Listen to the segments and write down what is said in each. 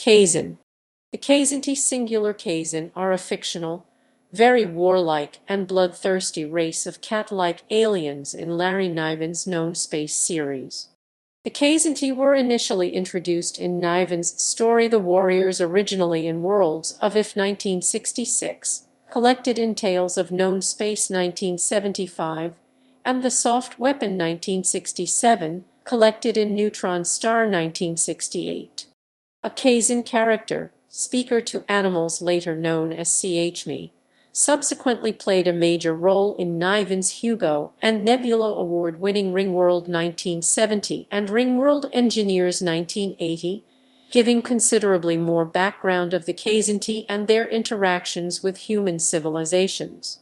Kzinti. The Kzinti singular Kzin are a fictional, very warlike and bloodthirsty race of cat-like aliens in Larry Niven's known space series. The Kzinti were initially introduced in Niven's story The Warriors, originally in Worlds of If 1966, collected in Tales of Known Space 1975, and The Soft Weapon 1967, collected in Neutron Star 1968. A Kzin character, speaker to animals later known as Chmeee, subsequently played a major role in Niven's Hugo and Nebula award-winning Ringworld 1970 and Ringworld Engineers 1980, giving considerably more background of the Kzinti and their interactions with human civilizations.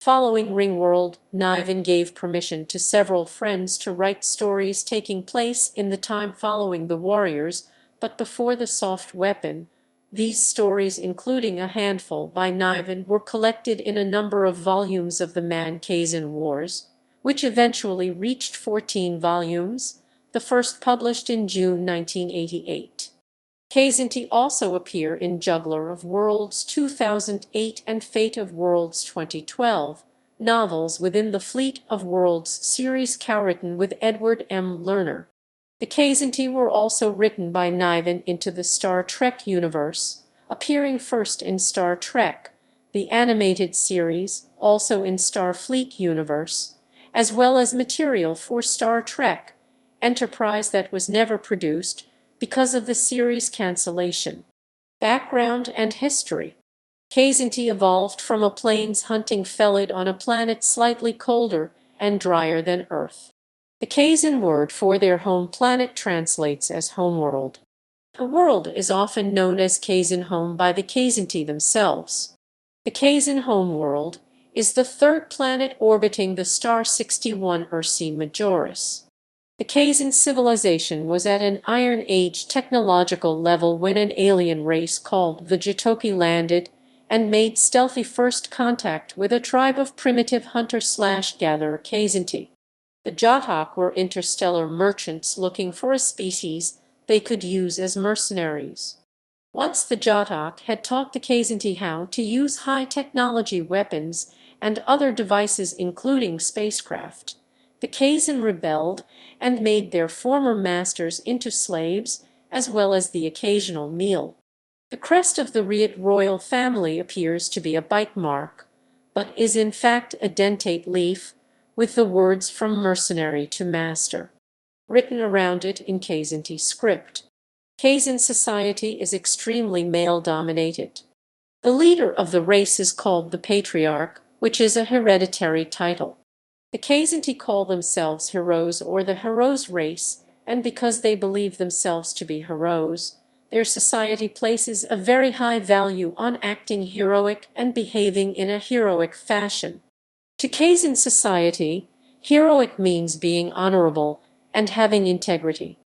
Following Ringworld, Niven gave permission to several friends to write stories taking place in the time following the Warriors, but before the Soft Weapon. These stories, including a handful by Niven, were collected in a number of volumes of the Man-Kzin Wars, which eventually reached 14 volumes, the first published in June 1988. Kzinti also appear in Juggler of Worlds 2008 and Fate of Worlds 2012, novels within the Fleet of Worlds series cowritten with Edward M. Lerner. The Kzinti were also written by Niven into the Star Trek universe, appearing first in Star Trek, the animated series, also in Starfleet universe, as well as material for Star Trek Enterprise that was never produced because of the series cancellation. Background and history. Kzinti evolved from a plains-hunting felid on a planet slightly colder and drier than Earth. The Kzin word for their home planet translates as Homeworld. The world is often known as Kzin Home by the Kzinti themselves. The Kzin Homeworld is the third planet orbiting the star 61 Ursae Majoris. The Kzin civilization was at an Iron Age technological level when an alien race called the Jatoki landed and made stealthy first contact with a tribe of primitive hunter-gatherer Kzinti. The Jatok were interstellar merchants looking for a species they could use as mercenaries. Once the Jatok had taught the Kzinti how to use high-technology weapons and other devices including spacecraft, the Kzin rebelled and made their former masters into slaves as well as the occasional meal. The crest of the Riet royal family appears to be a bite mark, but is in fact a dentate leaf with the words from mercenary to master written around it in Kzinti script. Kzin society is extremely male-dominated. The leader of the race is called the Patriarch, which is a hereditary title. The Kzinti call themselves heroes or the heroes race, and because they believe themselves to be heroes, their society places a very high value on acting heroic and behaving in a heroic fashion. To Kzin society, heroic means being honorable and having integrity.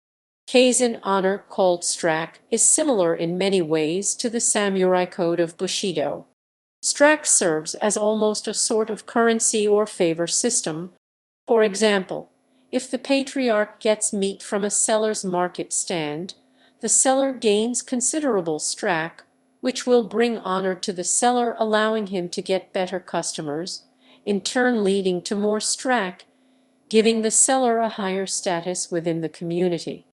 Kzin honor, called Strak, is similar in many ways to the samurai code of Bushido. Strak serves as almost a sort of currency or favor system. For example, if the Patriarch gets meat from a seller's market stand, the seller gains considerable Strak, which will bring honor to the seller, allowing him to get better customers, in turn leading to more Strak, giving the seller a higher status within the community.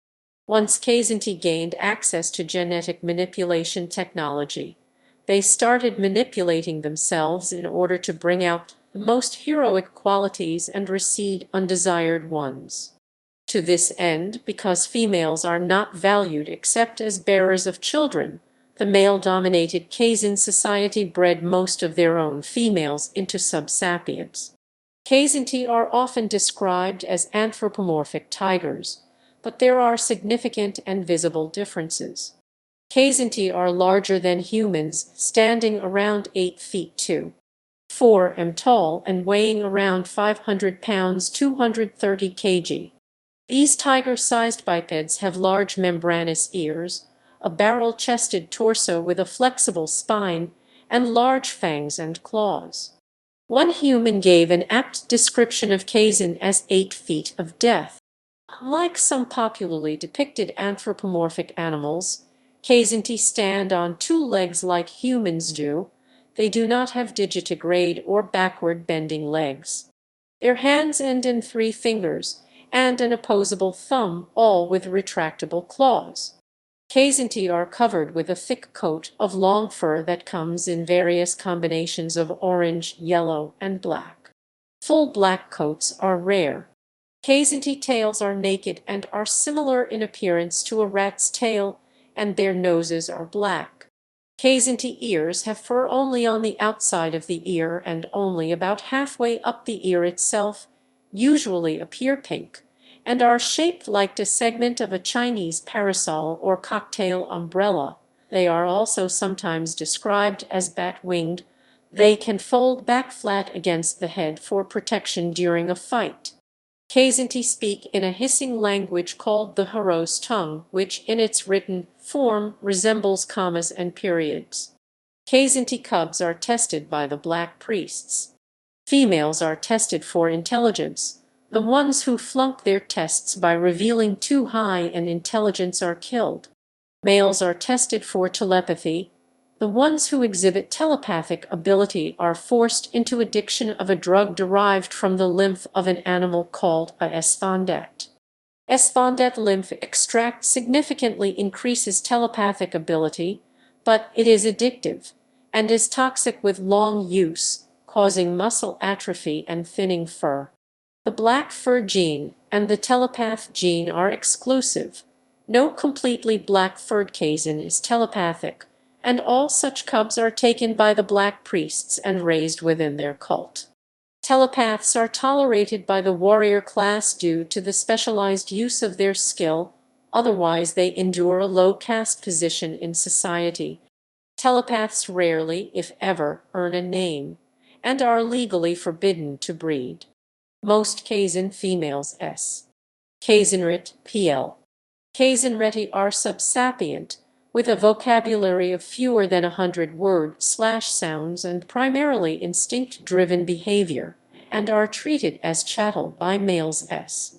Once Kzinti gained access to genetic manipulation technology, they started manipulating themselves in order to bring out the most heroic qualities and recede undesired ones. To this end, because females are not valued except as bearers of children, the male-dominated Kzin society bred most of their own females into subsapiens. Kzinti are often described as anthropomorphic tigers, but there are significant and visible differences. Kzinti are larger than humans, standing around 8 feet 2.4 m tall and weighing around 500 pounds 230 kg. These tiger-sized bipeds have large membranous ears, a barrel-chested torso with a flexible spine, and large fangs and claws. One human gave an apt description of Kzin as 8 feet of death. Unlike some popularly depicted anthropomorphic animals, Kzinti stand on two legs like humans do. They do not have digitigrade or backward-bending legs. Their hands end in three fingers and an opposable thumb, all with retractable claws. Kzinti are covered with a thick coat of long fur that comes in various combinations of orange, yellow, and black. Full black coats are rare. Kzinti tails are naked and are similar in appearance to a rat's tail, and their noses are black. Kzinti ears have fur only on the outside of the ear and only about halfway up the ear itself, usually appear pink, and are shaped like a segment of a Chinese parasol or cocktail umbrella. They are also sometimes described as bat-winged. They can fold back flat against the head for protection during a fight. Kzinti speak in a hissing language called the Haros tongue, which in its written form resembles commas and periods. Kzinti cubs are tested by the black priests. Females are tested for intelligence. The ones who flunk their tests by revealing too high an intelligence are killed. Males are tested for telepathy. The ones who exhibit telepathic ability are forced into addiction of a drug derived from the lymph of an animal called a espondet. Espondet lymph extract significantly increases telepathic ability, but it is addictive and is toxic with long use, causing muscle atrophy and thinning fur. The black fur gene and the telepath gene are exclusive. No completely black-furred Kzin is telepathic, and all such cubs are taken by the black priests and raised within their cult. Telepaths are tolerated by the warrior class due to the specialized use of their skill, otherwise they endure a low caste position in society. Telepaths rarely, if ever, earn a name, and are legally forbidden to breed. Most Kzin females s. Kzinrit, pl. Kzinreti are subsapient, with a vocabulary of fewer than 100 word/sounds and primarily instinct-driven behavior, and are treated as chattel by males s.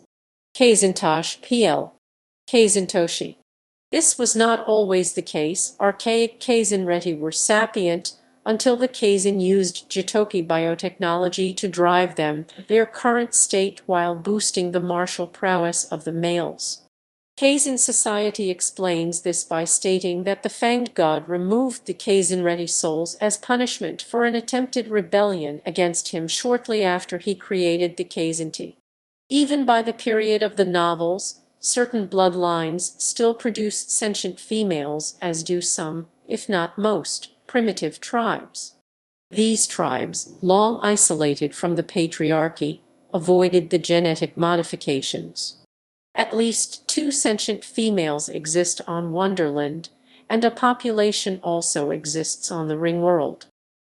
Kzintosh, pl. Kzintoshi. This was not always the case. Archaic Kzinreti were sapient until the Kzin used Jitoki biotechnology to drive them to their current state while boosting the martial prowess of the males. Kzin society explains this by stating that the Fanged God removed the Kzinreti souls as punishment for an attempted rebellion against him shortly after he created the Kzinti. Even by the period of the novels, certain bloodlines still produced sentient females, as do some, if not most, primitive tribes. These tribes, long isolated from the patriarchy, avoided the genetic modifications. At least 2 sentient females exist on Wonderland, and a population also exists on the Ringworld.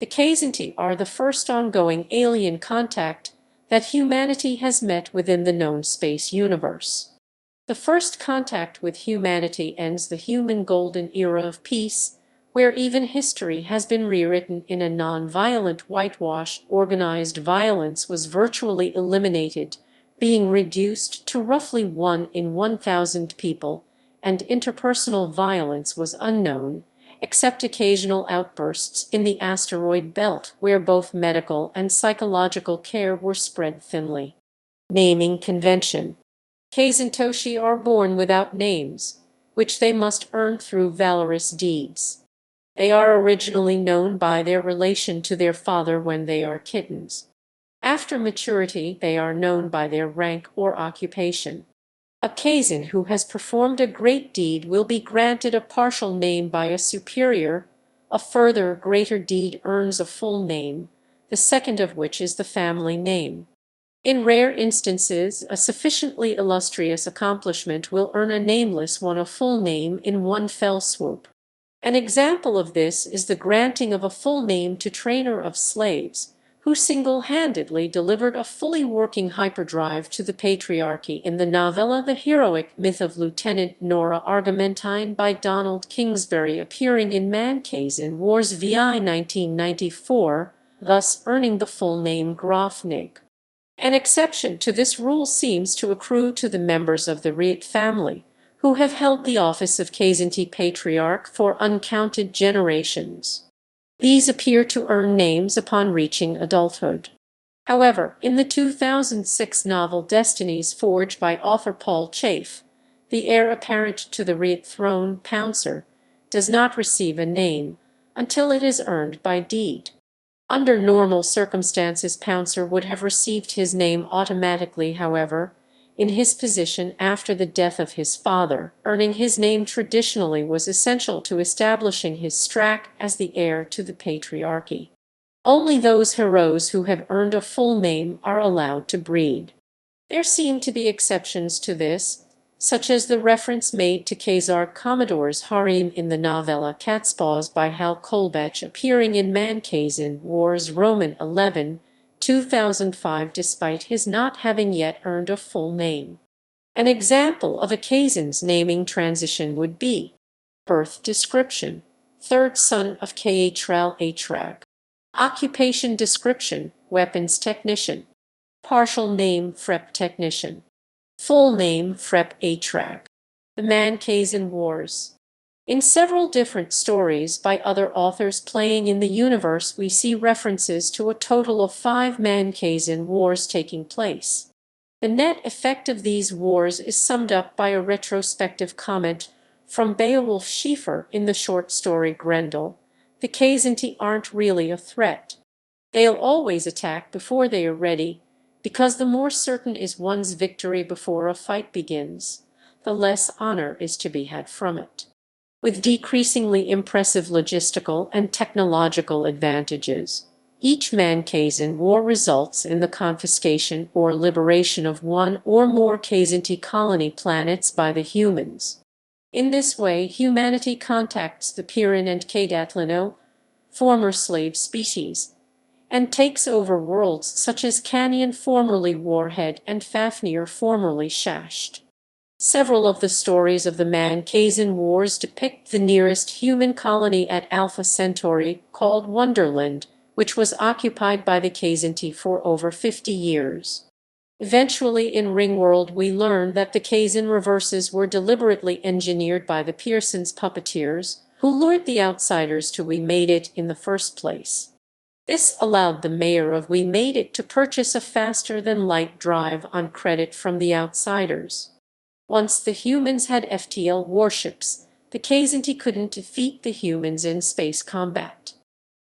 The Kzinti are the first ongoing alien contact that humanity has met within the known space universe. The first contact with humanity ends the human golden era of peace, where even history has been rewritten in a non-violent whitewash. Organized violence was virtually eliminated, being reduced to roughly 1 in 1,000 people, and interpersonal violence was unknown, except occasional outbursts in the asteroid belt where both medical and psychological care were spread thinly. Naming convention. Kzintoshi are born without names, which they must earn through valorous deeds. They are originally known by their relation to their father when they are kittens. After maturity, they are known by their rank or occupation. A Kzin who has performed a great deed will be granted a partial name by a superior. A further greater deed earns a full name, the second of which is the family name. In rare instances, a sufficiently illustrious accomplishment will earn a nameless one a full name in one fell swoop. An example of this is the granting of a full name to Trainer of Slaves, who single-handedly delivered a fully working hyperdrive to the Patriarchy in the novella The Heroic Myth of Lieutenant Nora Argamentine by Donald Kingsbury, appearing in Man-Kzin Wars VI 1994, thus earning the full name Grofnig. An exception to this rule seems to accrue to the members of the Riet family, who have held the office of Kzinti Patriarch for uncounted generations. These appear to earn names upon reaching adulthood. However, in the 2006 novel Destinies Forged by author Paul Chafe, the heir apparent to the Reed throne, Pouncer, does not receive a name until it is earned by deed. Under normal circumstances, Pouncer would have received his name automatically. However, in his position after the death of his father, earning his name traditionally was essential to establishing his strack as the heir to the patriarchy. Only those heroes who have earned a full name are allowed to breed. There seem to be exceptions to this, such as the reference made to Khazar Commodore's harem in the novella Catspaws by Hal Kolbach appearing in Man-Kzin Wars Roman 11, 2005 despite his not having yet earned a full name. An example of a Kzin's naming transition would be birth description, third son of K'Atral Atrag. Occupation description, weapons technician. Partial name, Frep technician. Full name, Frep Atrag. The Man-Kzin Wars. In several different stories by other authors playing in the universe, we see references to a total of 5 Man-Kzin Wars taking place. The net effect of these wars is summed up by a retrospective comment from Beowulf Schiefer in the short story Grendel. The Kzinti aren't really a threat. They'll always attack before they are ready, because the more certain is one's victory before a fight begins, the less honor is to be had from it. With decreasingly impressive logistical and technological advantages, each Man-Kzin war results in the confiscation or liberation of one or more Kzinti colony planets by the humans. In this way, humanity contacts the Piran and Kdatlino, former slave species, and takes over worlds such as Canyon, formerly Warhead, and Fafnir, formerly Shasht. Several of the stories of the Man-Kzin Wars depict the nearest human colony at Alpha Centauri, called Wonderland, which was occupied by the Kzinti for over 50 years. Eventually, in Ringworld, we learn that the Kzin reverses were deliberately engineered by the Pearson's puppeteers, who lured the outsiders to We Made It in the first place. This allowed the mayor of We Made It to purchase a faster-than-light drive on credit from the outsiders. Once the humans had FTL warships, the Kzinti couldn't defeat the humans in space combat.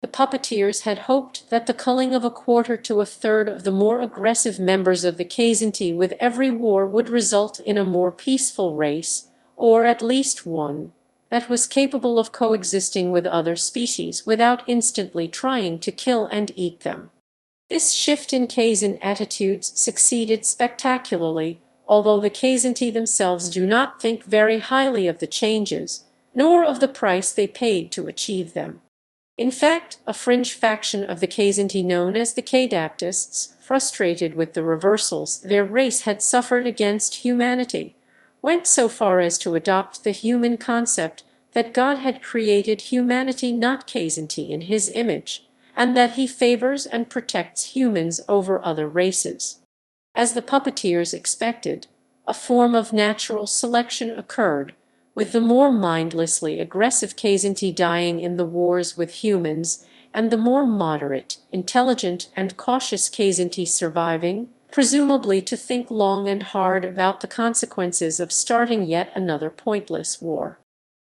The puppeteers had hoped that the culling of a quarter to a third of the more aggressive members of the Kzinti with every war would result in a more peaceful race, or at least one that was capable of coexisting with other species without instantly trying to kill and eat them. This shift in Kzin attitudes succeeded spectacularly, although the Kzinti themselves do not think very highly of the changes, nor of the price they paid to achieve them. In fact, a fringe faction of the Kzinti known as the Kdaptists, frustrated with the reversals their race had suffered against humanity, went so far as to adopt the human concept that God had created humanity, not Kzinti, in his image, and that he favors and protects humans over other races. As the puppeteers expected, a form of natural selection occurred, with the more mindlessly aggressive Kzinti dying in the wars with humans, and the more moderate, intelligent, and cautious Kzinti surviving, presumably to think long and hard about the consequences of starting yet another pointless war.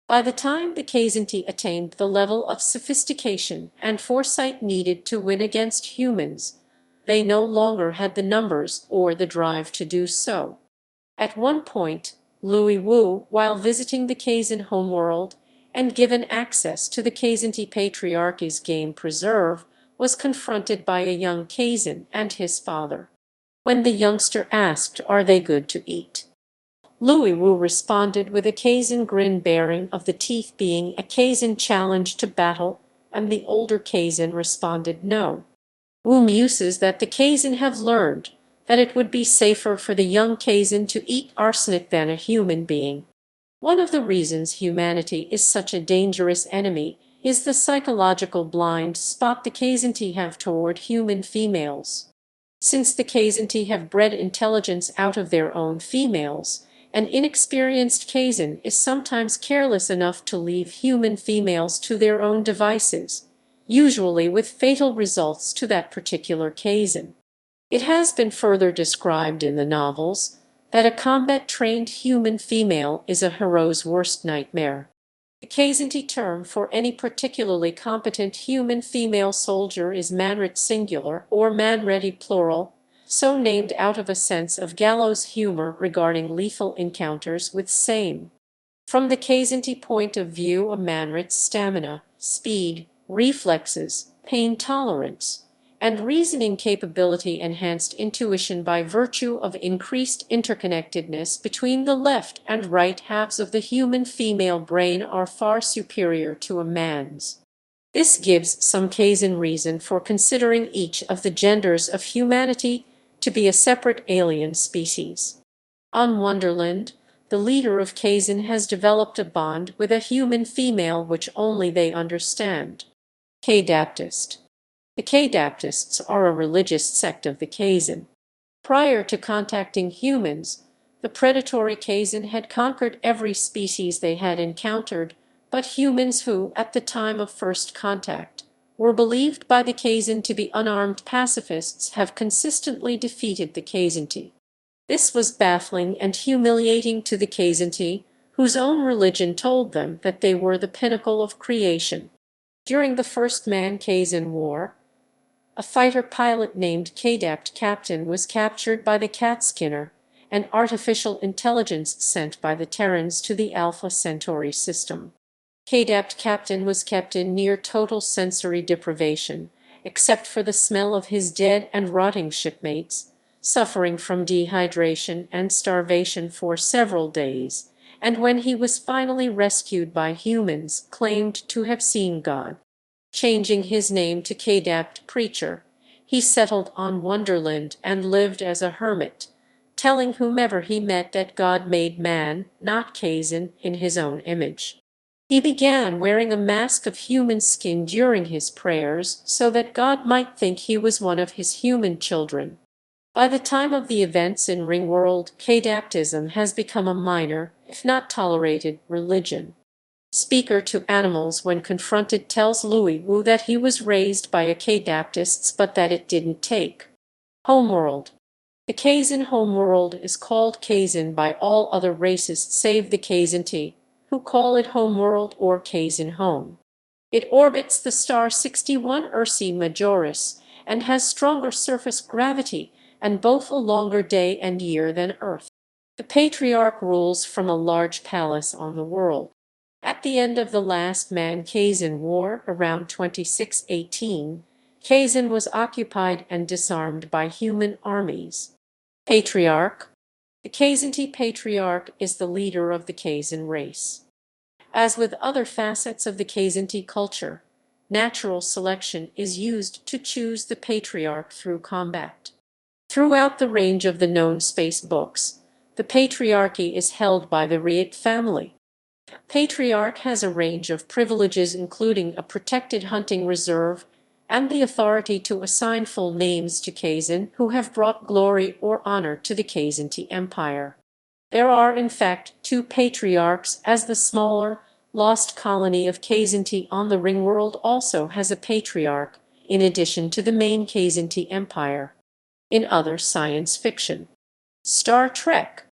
By the time the Kzinti attained the level of sophistication and foresight needed to win against humans, they no longer had the numbers or the drive to do so. At one point, Louis Wu, while visiting the Kzin Homeworld and given access to the Kzinti Patriarchy's game preserve, was confronted by a young Kzin and his father. When the youngster asked, "Are they good to eat?" Louis Wu responded with a Kzin grin bearing of the teeth being a Kzin challenge to battle, and the older Kzin responded no. Wu muses that the Kzin have learned that it would be safer for the young Kzin to eat arsenic than a human being. One of the reasons humanity is such a dangerous enemy is the psychological blind spot the Kzinti have toward human females. Since the Kzinti have bred intelligence out of their own females, An inexperienced Kzin is sometimes careless enough to leave human females to their own devices, usually with fatal results to that particular Kzin. It has been further described in the novels that a combat-trained human female is a hero's worst nightmare. The Kzinti term for any particularly competent human female soldier is manrit singular or manready plural, so named out of a sense of gallows humor regarding lethal encounters with same. From the Kzinti point of view, a manrit's stamina, speed, reflexes, pain tolerance, and reasoning capability enhanced intuition by virtue of increased interconnectedness between the left and right halves of the human female brain are far superior to a man's. This gives some Kzin reason for considering each of the genders of humanity to be a separate alien species. On Wonderland, the leader of Kzin has developed a bond with a human female which only they understand. Kdaptist. The Kdaptists are a religious sect of the Kzin. Prior to contacting humans, the predatory Kzin had conquered every species they had encountered, but humans who, at the time of first contact, were believed by the Kzin to be unarmed pacifists have consistently defeated the Kzinti. This was baffling and humiliating to the Kzinti, whose own religion told them that they were the pinnacle of creation. During the first Man-Kzin War, a fighter pilot named Kdapt Captain was captured by the Catskinner, an artificial intelligence sent by the Terrans to the Alpha Centauri system. Kdapt Captain was kept in near total sensory deprivation, except for the smell of his dead and rotting shipmates, suffering from dehydration and starvation for several days, and when he was finally rescued by humans, claimed to have seen God. Changing his name to Kdapt Preacher, he settled on Wonderland and lived as a hermit, telling whomever he met that God made man, not Kzin, in his own image. He began wearing a mask of human skin during his prayers so that God might think he was one of his human children. By the time of the events in Ringworld, Kdaptism has become a minor, if not tolerated, religion. Speaker to Animals when confronted tells Louis Wu that he was raised by a Kdaptists but that it didn't take. Homeworld. The Kzin Homeworld is called Kzin by all other races save the Kzinti, who call it Homeworld or Kzin Home. It orbits the star 61 Ursae Majoris and has stronger surface gravity and both a longer day and year than Earth. The Patriarch rules from a large palace on the world. At the end of the last Man-Kzin War, around 2618, Kzin was occupied and disarmed by human armies. Patriarch. The Kzinti Patriarch is the leader of the Kzin race. As with other facets of the Kzinti culture, natural selection is used to choose the Patriarch through combat. Throughout the range of the known space books, the Patriarchy is held by the Riet family. Patriarch has a range of privileges including a protected hunting reserve and the authority to assign full names to Kzin who have brought glory or honor to the Kzinti Empire. There are in fact two Patriarchs, as the smaller, lost colony of Kzinti on the Ringworld also has a Patriarch, in addition to the main Kzinti Empire. In other science fiction. Star Trek.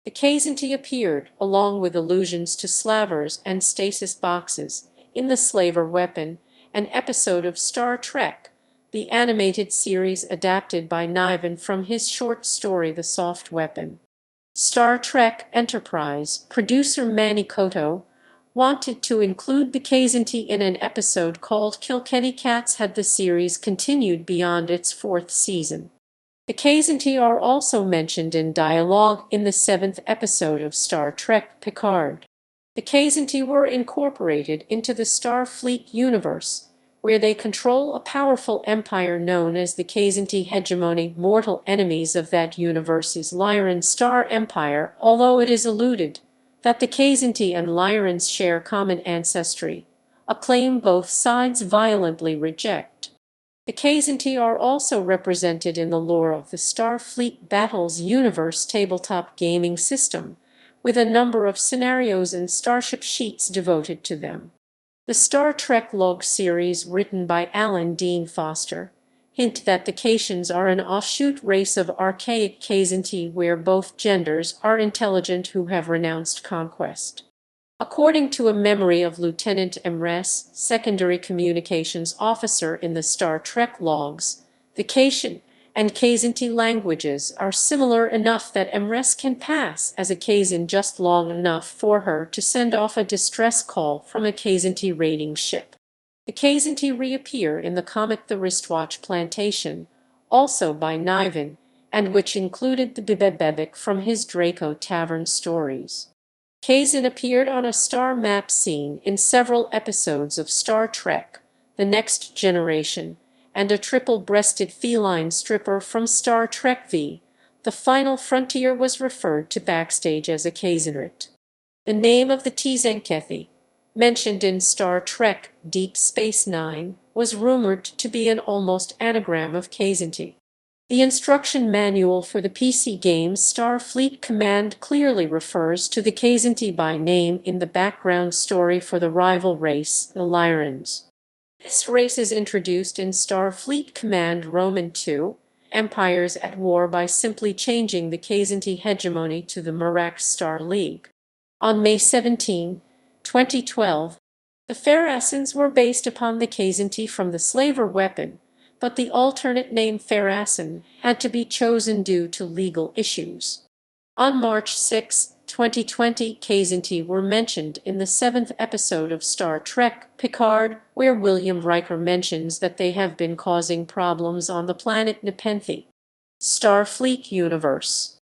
The Kzinti appeared, along with allusions to slavers and stasis boxes, in The Slaver Weapon, an episode of Star Trek, the animated series adapted by Niven from his short story The Soft Weapon. Star Trek Enterprise producer Manny Coto wanted to include the Kzinti in an episode called Kilkenny Cats had the series continued beyond its fourth season. The Kzinti are also mentioned in dialogue in the seventh episode of Star Trek Picard. The Kzinti were incorporated into the Starfleet universe, where they control a powerful empire known as the Kzinti hegemony. Mortal enemies of that universe is Lyran Star Empire, although it is alluded that the Kzinti and Lyrans share common ancestry, a claim both sides violently reject. The Kzinti are also represented in the lore of the Starfleet Battles universe tabletop gaming system, with a number of scenarios and starship sheets devoted to them. The Star Trek log series written by Alan Dean Foster hint that the Kzinti are an offshoot race of archaic Kzinti where both genders are intelligent who have renounced conquest. According to a memory of Lieutenant Emrys, secondary communications officer in the Star Trek logs, the Kzinti and Kzinti languages are similar enough that Emrys can pass as a Kzin just long enough for her to send off a distress call from a Kzinti raiding ship. The Kzinti reappear in the comic The Wristwatch Plantation, also by Niven, and which included the Bibebebik from his Draco Tavern stories. Kzin appeared on a star map scene in several episodes of Star Trek: The Next Generation, and a triple-breasted feline stripper from Star Trek V: The Final Frontier was referred to backstage as a Kzinrit. The name of the Kzinti, mentioned in Star Trek Deep Space Nine, was rumored to be an almost anagram of Kzinti. The instruction manual for the PC game Starfleet Command clearly refers to the Kzinti by name in the background story for the rival race, the Lyrans. This race is introduced in Starfleet Command Roman II, Empires at War, by simply changing the Kzinti hegemony to the Merak Star League. On May 17, 2012, the Pharasans were based upon the Kzinti from the Slaver weapon, but the alternate name Pharasan had to be chosen due to legal issues. On March 6, 2020, Kzinti were mentioned in the 7th episode of Star Trek Picard, where William Riker mentions that they have been causing problems on the planet Nepenthe. Starfleet Universe.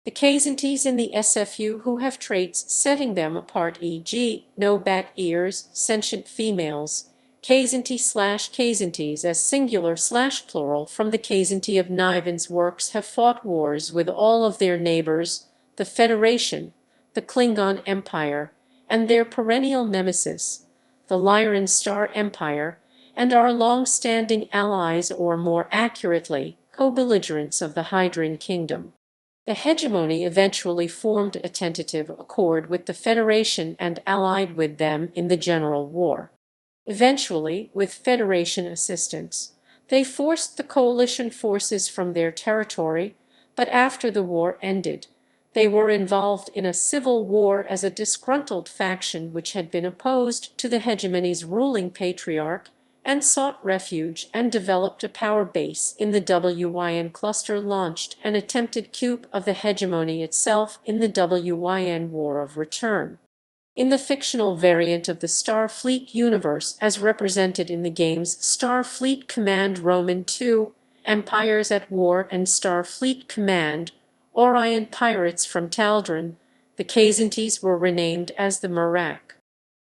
The Kzintis in the SFU who have traits setting them apart, e.g., no bat ears, sentient females, Kzinti/Kzintis as singular/plural from the Kzinti of Niven's works, have fought wars with all of their neighbors, the Federation, the Klingon Empire, and their perennial nemesis, the Lyran Star Empire, and are long-standing allies, or more accurately, co-belligerents of the Hydran Kingdom. The hegemony eventually formed a tentative accord with the Federation and allied with them in the General War. Eventually, with Federation assistance, they forced the coalition forces from their territory, but after the war ended, they were involved in a civil war as a disgruntled faction which had been opposed to the hegemony's ruling Patriarch and sought refuge and developed a power base in the WYN cluster, launched an attempted coup of the hegemony itself in the WYN War of Return. In the fictional variant of the Starfleet universe as represented in the games Starfleet Command Roman II, Empires at War, and Starfleet Command Orion Pirates from Taldron, the Kzintis were renamed as the Merak.